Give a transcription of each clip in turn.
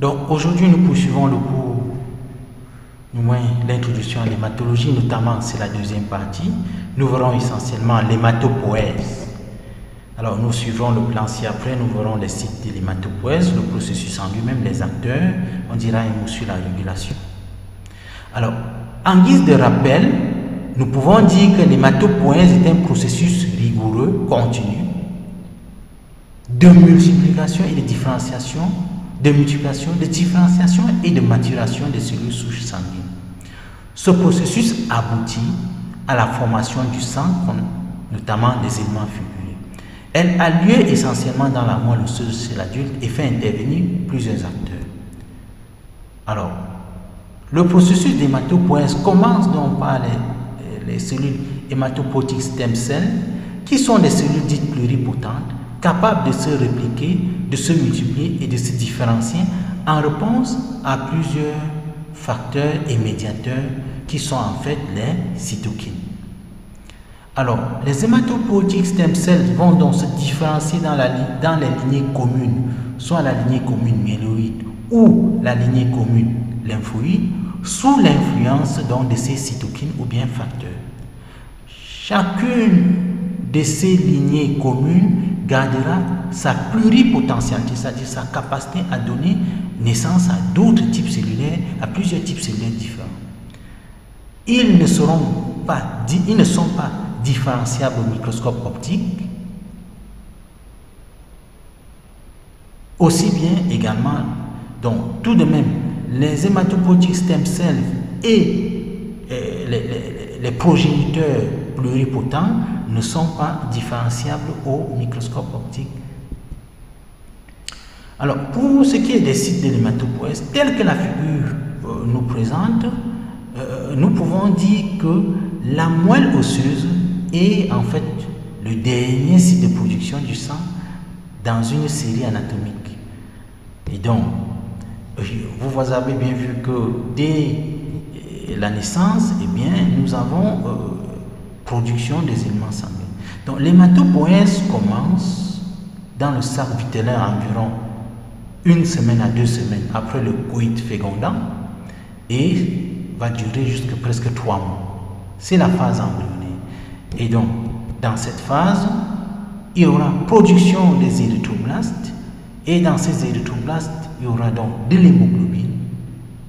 Donc aujourd'hui, nous poursuivons le cours, du moins l'introduction à l'hématologie, notamment c'est la deuxième partie. Nous verrons essentiellement l'hématopoïèse. Alors nous suivrons le plan ci-après, nous verrons les sites de l'hématopoïèse, le processus en lui-même, les acteurs, on dira un mot sur la régulation. Alors, en guise de rappel, nous pouvons dire que l'hématopoïèse est un processus rigoureux, continu, de multiplication et de différenciation, de multiplication, de différenciation et de maturation des cellules souches sanguines. Ce processus aboutit à la formation du sang, notamment des éléments fibuleux. Elle a lieu essentiellement dans la moelle osseuse chez l'adulte et fait intervenir plusieurs acteurs. Alors, le processus d'hématopoïèse commence donc par les cellules hématopoïétiques stem cells, qui sont des cellules dites pluripotentes, capables de se répliquer, de se multiplier et de se différencier en réponse à plusieurs facteurs et médiateurs qui sont en fait les cytokines. Alors, les hématopoïétiques stem cells vont donc se différencier dans les lignées communes, soit la lignée commune myéloïde ou la lignée commune lymphoïde, sous l'influence donc de ces cytokines ou bien facteurs. Chacune de ces lignées communes gardera sa pluripotentialité, c'est-à-dire sa capacité à donner naissance à d'autres types cellulaires, à plusieurs types cellulaires différents. Ils ne sont pas différenciables au microscope optique, aussi bien également, donc tout de même, les hématopoïétiques stem cells et les progéniteurs pluripotents ne sont pas différenciables au microscope optique. Alors, pour ce qui est des sites de l'hématopoïèse, tel que la figure nous présente, nous pouvons dire que la moelle osseuse est en fait le dernier site de production du sang dans une série anatomique. Et donc, vous avez bien vu que dès la naissance, eh bien, nous avons production des éléments sanguins. Donc, l'hématopoïèse commence dans le sac vitellin environ 1 semaine à 2 semaines après le coït fécondant et va durer jusqu'à presque 3 mois. C'est la phase embryonnaire. Et donc, dans cette phase, il y aura production des érythroblastes et dans ces érythroblastes, il y aura donc de l'hémoglobine.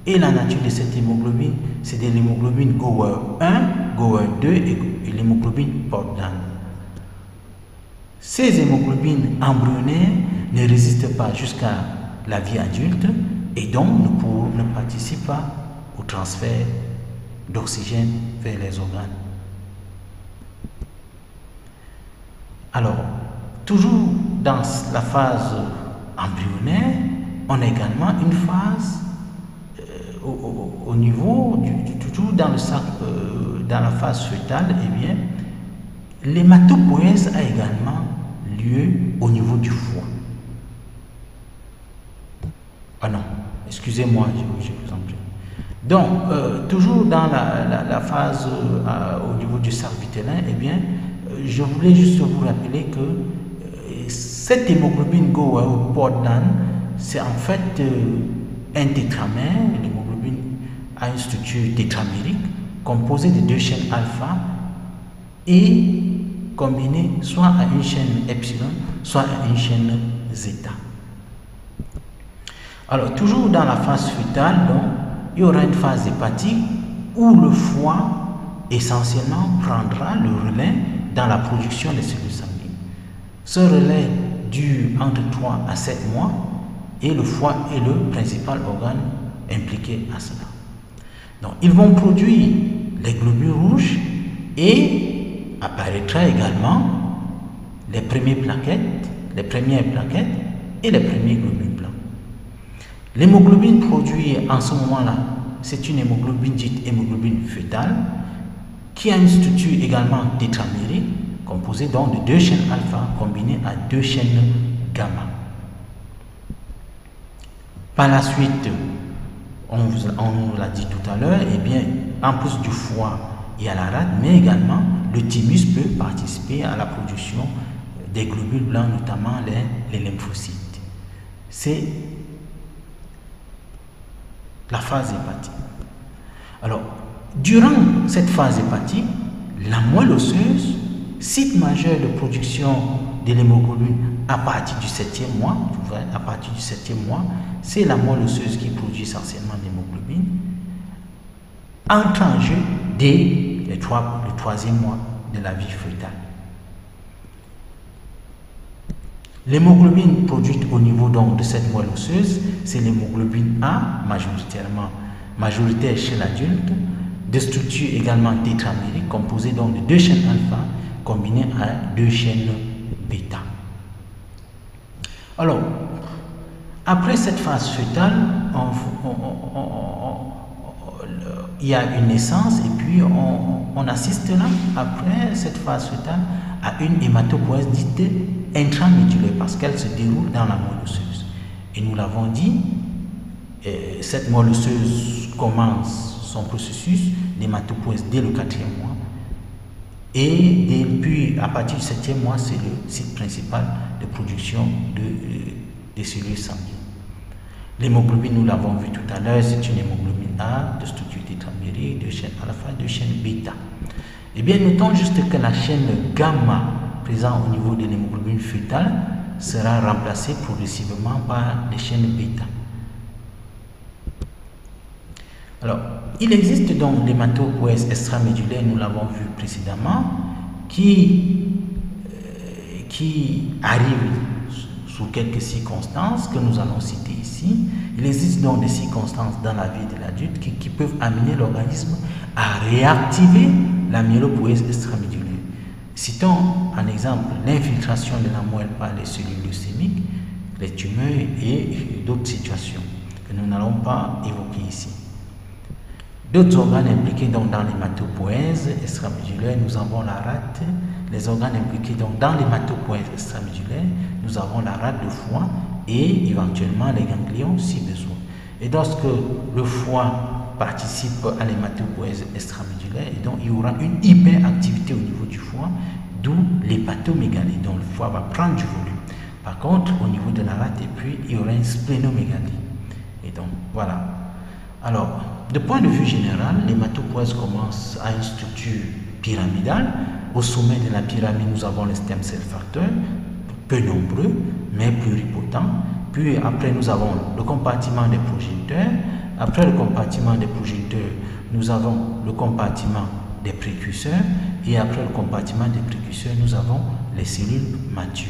Et la nature de cette hémoglobine, c'est de l'hémoglobine GOER1, GOER2 et l'hémoglobine Portland. Ces hémoglobines embryonnaires ne résistent pas jusqu'à la vie adulte et donc ne participent pas au transfert d'oxygène vers les organes. Alors, toujours dans la phase embryonnaire, on a également une phase au niveau toujours dans le sac, dans la phase fœtale, eh bien, l'hématopoïèse a également lieu au niveau du foie. Ah non, excusez-moi, je vous en prie. Donc, toujours dans la phase au niveau du sac vitellin, eh bien, je voulais juste vous rappeler que cette hémoglobine GOER-Portland, c'est en fait un tétramère. L'hémoglobine a une structure tétramérique composée de 2 chaînes alpha et combinée soit à une chaîne epsilon, soit à une chaîne zeta. Alors, toujours dans la phase fœtale, donc, il y aura une phase hépatique où le foie essentiellement prendra le relais dans la production des cellules sanguines. Ce relais dure entre 3 à 7 mois et le foie est le principal organe impliqué à cela. Donc, ils vont produire les globules rouges et apparaîtra également les premières plaquettes et les premiers globules blancs. L'hémoglobine produite en ce moment-là, c'est une hémoglobine dite hémoglobine fœtale qui a une structure également tétramérique composée donc de 2 chaînes alpha combinées à 2 chaînes gamma. Par la suite, on nous l'a dit tout à l'heure, eh bien, en plus du foie, il y a la rate, mais également le thymus peut participer à la production des globules blancs, notamment les lymphocytes. C'est la phase hépatique. Alors, durant cette phase hépatique, la moelle osseuse, site majeur de production de l'hémoglobine à partir du 7e mois, à partir du 7e mois, c'est la moelle osseuse qui produit essentiellement l'hémoglobine, entre en jeu dès le 3e mois de la vie fœtale. L'hémoglobine produite au niveau donc de cette moelle osseuse, c'est l'hémoglobine A, majoritaire chez l'adulte, de structure également tétramérique, composée donc de 2 chaînes alpha combinées à 2 chaînes bêta. Alors, après cette phase fœtale, il y a une naissance et puis on assiste là, après cette phase fœtale, à une hématopoïèse dite intramédulaire parce qu'elle se déroule dans la moelle osseuse. Et nous l'avons dit, cette moelle osseuse commence son processus d'hématopoïèse dès le 4e mois et depuis à partir du 7e mois, c'est le site principal de production des cellules sanguines. L'hémoglobine, nous l'avons vu tout à l'heure, c'est une hémoglobine A de structure tétramérique, de chaîne alpha, de chaîne bêta. Eh bien, notons juste que la chaîne gamma présente au niveau de l'hémoglobine fœtale sera remplacée progressivement par les chaînes bêta. Alors, il existe donc l'hématopoïèse extramédulaire, nous l'avons vu précédemment, qui arrive sous quelques circonstances que nous allons citer ici. Il existe donc des circonstances dans la vie de l'adulte qui peuvent amener l'organisme à réactiver la myélopoïèse extramédulaire. Citons en exemple l'infiltration de la moelle par les cellules leucémiques, les tumeurs et d'autres situations que nous n'allons pas évoquer ici. D'autres organes impliqués donc dans l'hématopoïèse extramédulaire, nous avons la rate. Les organes impliqués donc dans l'hématopoïèse extramédulaire, nous avons la rate de foie et éventuellement les ganglions si besoin. Et lorsque le foie participe à l'hématopoïèse extramédulaire, et donc il y aura une hyperactivité au niveau du foie, d'où l'hépatomégalie. Donc le foie va prendre du volume. Par contre, au niveau de la rate, et puis il y aura une splénomégalie. Et donc voilà. Alors, de point de vue général, l'hématopoïèse commence à une structure pyramidale. Au sommet de la pyramide, nous avons les stem cell facteurs, peu nombreux, mais pluripotents. Puis après, nous avons le compartiment des progéniteurs. Après le compartiment des progéniteurs, nous avons le compartiment des précurseurs. Et après le compartiment des précurseurs, nous avons les cellules matures.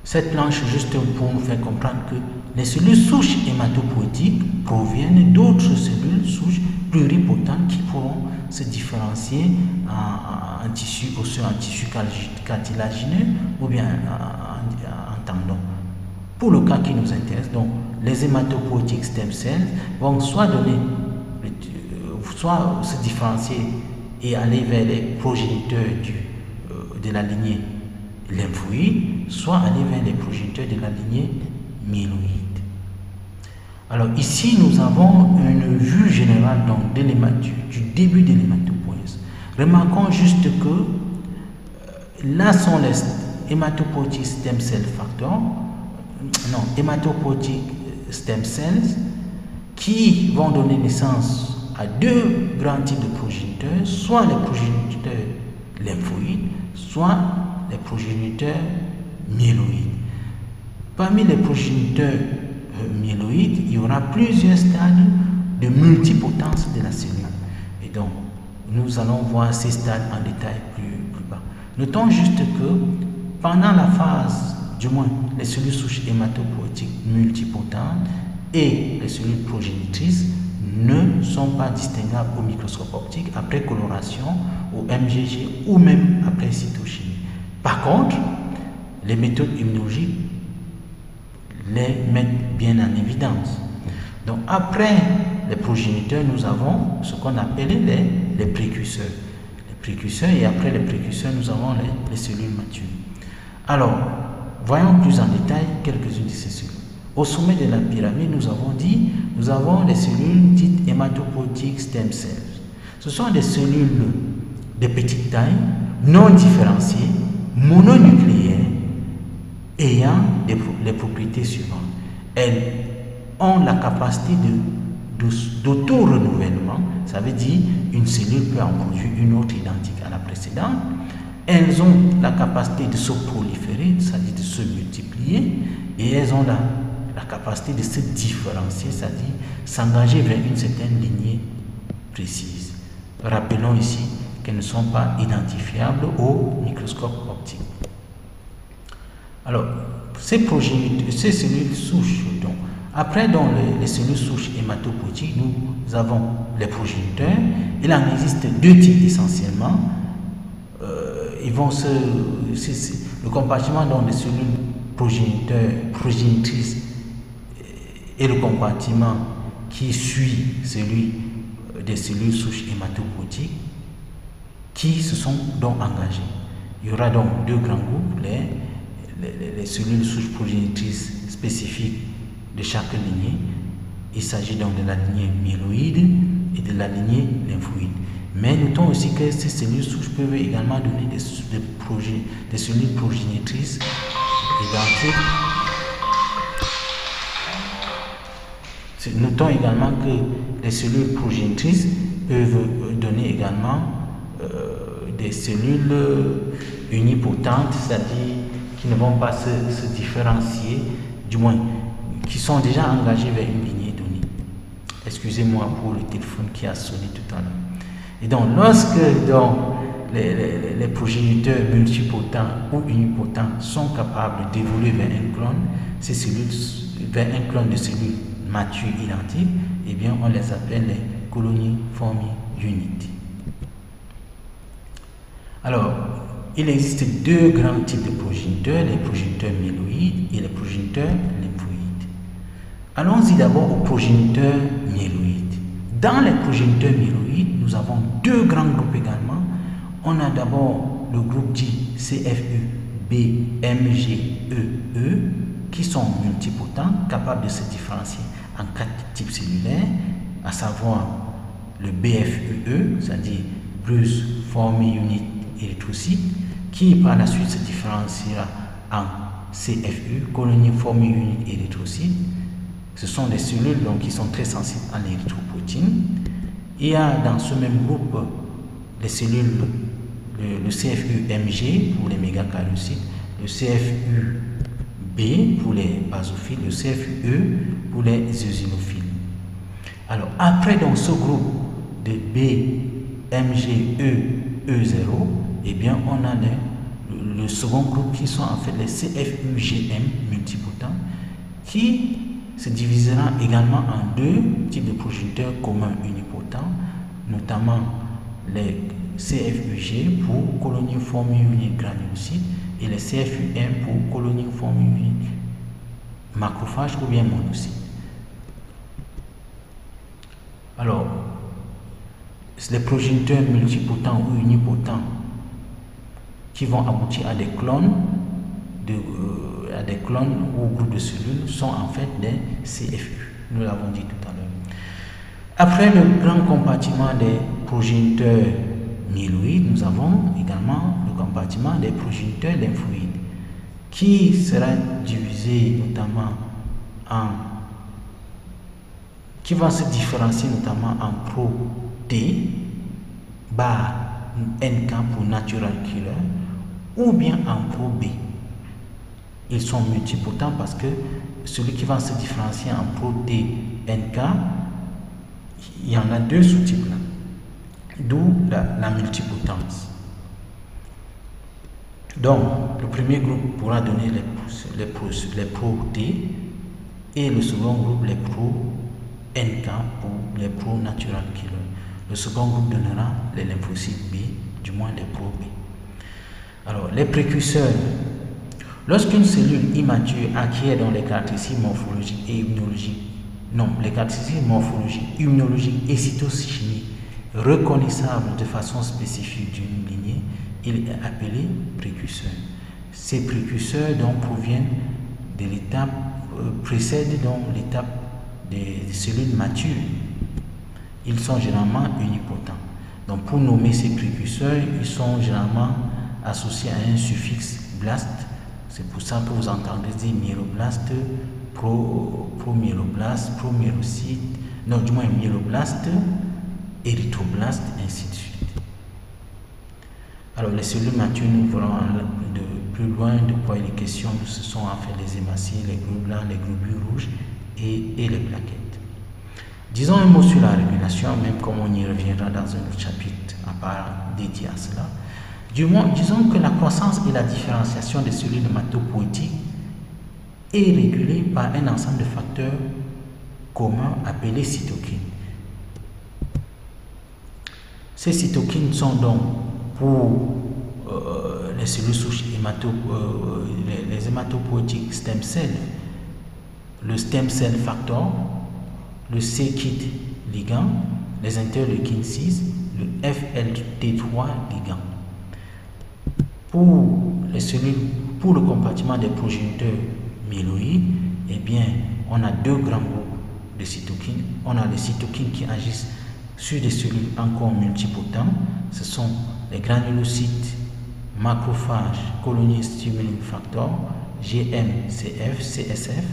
Cette planche, juste pour nous faire comprendre que les cellules souches hématopoïétiques proviennent d'autres cellules souches pluripotentes qui pourront se différencier en tissu osseux, en tissu cartilagineux ou bien en tendon. Pour le cas qui nous intéresse, donc les hématopoïétiques stem cells vont soit se différencier et aller vers les progéniteurs de la lignée lymphoïde, soit aller vers les progéniteurs de la lignée myéloïde. Alors ici, nous avons une vue générale donc, du début de l'hématopoïèse. Remarquons juste que là sont les hématopoïétiques stem cell factors, hématopoïétiques stem cells qui vont donner naissance à deux grands types de progéniteurs, soit les progéniteurs lymphoïdes, soit les progéniteurs myéloïdes. Parmi les progéniteurs myéloïdes, il y aura plusieurs stades de multipotence de la cellule. Et donc, nous allons voir ces stades en détail plus bas. Notons juste que pendant la phase, du moins les cellules souches hématopoïétiques multipotentes et les cellules progénitrices ne sont pas distinguables au microscope optique après coloration, au MGG ou même après cytochimie. Par contre, les méthodes immunologiques les mettent bien en évidence. Donc après les progéniteurs, nous avons ce qu'on appelle les précurseurs. Les précurseurs et après les précurseurs, nous avons les cellules matures. Alors, voyons plus en détail quelques-unes de ces cellules. Au sommet de la pyramide, nous avons dit, nous avons les cellules dites hématopoïétiques stem cells. Ce sont des cellules de petite taille, non différenciées, mononucléaires, ayant les propriétés suivantes. Elles ont la capacité d'auto-renouvellement. Ça veut dire une cellule peut en produire une autre identique à la précédente. Elles ont la capacité de se proliférer, c'est-à-dire de se multiplier, et elles ont la capacité de se différencier, c'est-à-dire s'engager vers une certaine lignée précise. Rappelons ici qu'elles ne sont pas identifiables au microscope optique. Alors, ces cellules souches, donc, après dans les cellules souches hématopoïétiques, nous avons les progéniteurs. Il en existe deux types essentiellement. Le compartiment dans les cellules progénitrices et le compartiment qui suit celui des cellules souches hématopoïétiques qui se sont donc engagées. Il y aura donc deux grands groupes, les cellules souches progénitrices spécifiques de chaque lignée. Il s'agit donc de la lignée myéloïde et de la lignée lymphoïde. Mais notons aussi que ces cellules souches peuvent également donner des cellules progénitrices identiques. Notons également que les cellules progénitrices peuvent donner également des cellules unipotentes, c'est-à-dire qui ne vont pas se différencier, du moins qui sont déjà engagées vers une lignée donnée. Excusez-moi pour le téléphone qui a sonné tout à l'heure. Et donc, lorsque les progéniteurs multipotents ou unipotents sont capables d'évoluer vers un clone, ces cellules, vers un clone de cellules matures identiques, eh bien, on les appelle les colonies forming unit. Alors, il existe deux grands types de progéniteurs, les progéniteurs myéloïdes et les progéniteurs lymphoïdes. Allons-y d'abord aux progéniteurs myéloïdes. Dans les progéniteurs myéloïdes, nous avons deux grands groupes également. On a d'abord le groupe dit CFU, B, MG, E, qui sont multipotents, capables de se différencier en quatre types cellulaires, à savoir le BFUE, c'est-à-dire Bruce Forming Unit érythrocyte, qui par la suite se différenciera en CFU, Colony Forming Unit érythrocyte. Ce sont des cellules donc, qui sont très sensibles à l'érythropoïétine. Il y a dans ce même groupe les cellules, le CFU-MG pour les mégakaryocytes, le CFU-B pour les basophiles, le CFU-E pour les eosinophiles. Alors après donc ce groupe de B, MG, E0, eh bien on a le second groupe qui sont en fait les CFU-GM multipotents qui se divisera également en deux types de progéniteurs communs unipotents, notamment les CFUG pour colonie formée unit granulocyte et les CFUM pour colonie formée unit macrophage ou bien monocyte. Alors, les progéniteurs multipotents ou unipotents qui vont aboutir à des clones ou groupes de cellules sont en fait des CFU. Nous l'avons dit tout à l'heure. Après le grand compartiment des progéniteurs myéloïdes, nous avons également le compartiment des progéniteurs lymphoïdes qui sera divisé notamment qui va se différencier notamment en pro-T, bar NK pour natural killer, ou bien en pro-B. Ils sont multipotents parce que celui qui va se différencier en pro-T, NK, il y en a deux sous-types là, d'où la multipotence. Donc, le premier groupe pourra donner les pro-T et le second groupe les pro-NK pour les pro-natural killer. Le second groupe donnera les lymphocytes B, du moins les pro-B. Alors, les précurseurs. Lorsqu'une cellule immature acquiert dans les caractéristiques morphologiques et immunologiques, les caractéristiques morphologiques, immunologiques et cytochimiques reconnaissables de façon spécifique d'une lignée, il est appelé précurseur. Ces précurseurs donc proviennent de l'étape, précèdent donc l'étape des cellules matures. Ils sont généralement unipotents. Donc pour nommer ces précurseurs, ils sont généralement associés à un suffixe blast. C'est pour ça que vous entendez dire myéloblaste, promyéloblaste, promyélocyte, non du moins myéloblaste, érythroblast, ainsi de suite. Alors les cellules matures, nous verrons de plus loin de quoi il est question. Ce sont en fait les hématocytes, les globules blancs, les globules rouges et les plaquettes. Disons un mot sur la régulation, même comme on y reviendra dans un autre chapitre à part dédié à cela. Disons que la croissance et la différenciation des cellules hématopoïétiques est régulée par un ensemble de facteurs communs appelés cytokines. Ces cytokines sont donc pour les cellules souches les hématopoïétiques stem cell, le stem cell factor, le c-KIT ligand, les interleukines 6, le FLT3 ligand. Pour les cellules, pour le compartiment des progéniteurs myéloïdes, eh bien, on a deux grands groupes de cytokines. On a les cytokines qui agissent sur des cellules encore multipotentes. Ce sont les granulocytes, macrophages, colony stimulating factor, GM-CF, CSF,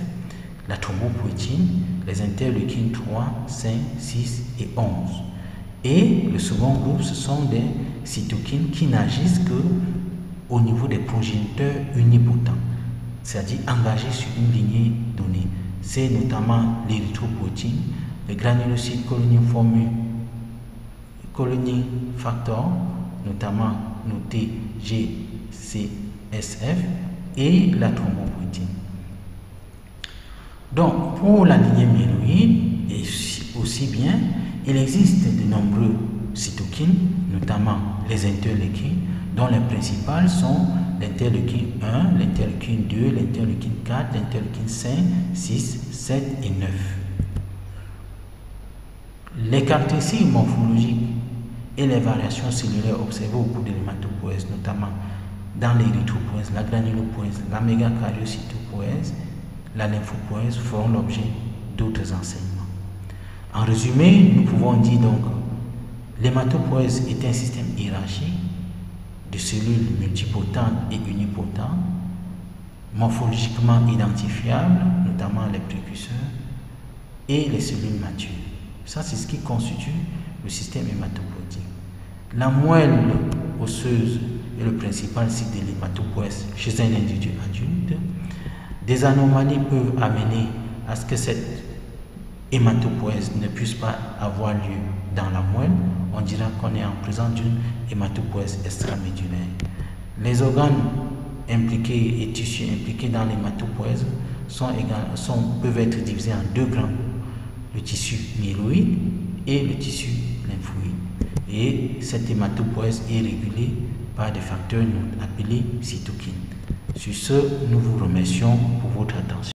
la thrombopoïétine, les interleukines 3, 5, 6 et 11. Et le second groupe, ce sont des cytokines qui n'agissent que au niveau des progéniteurs unipotents, c'est-à-dire engagés sur une lignée donnée. C'est notamment l'érythropoïétine, le granulocyte colony factor, notamment noté GCSF, et la thrombopoïétine. Donc, pour la lignée myéloïde, et aussi bien, il existe de nombreux cytokines, notamment les interleukines, dont les principales sont l'interleukine 1, l'interleukine 2, l'interleukine 4, l'interleukine 5, 6, 7 et 9. Les caractéristiques morphologiques et les variations cellulaires observées au cours de l'hématopoïèse, notamment dans l'érythropoïèse, la granulopoïèse, la mégakaryocytopoïèse, la lymphopoïèse, feront l'objet d'autres enseignements. En résumé, nous pouvons dire donc que l'hématopoïèse est un système hiérarchique de cellules multipotentes et unipotentes, morphologiquement identifiables, notamment les précurseurs, et les cellules matures. Ça, c'est ce qui constitue le système hématopoïétique. La moelle osseuse est le principal site de l'hématopoïèse chez un individu adulte. Des anomalies peuvent amener à ce que cette hématopoïèse ne puisse pas avoir lieu dans la moelle. On dira qu'on est en présence d'une hématopoïèse extramédullaire. Les organes impliqués et tissus impliqués dans l'hématopoïèse peuvent être divisés en deux grands groupes, le tissu myéloïde et le tissu lymphoïde. Et cette hématopoïèse est régulée par des facteurs appelés cytokines. Sur ce, nous vous remercions pour votre attention.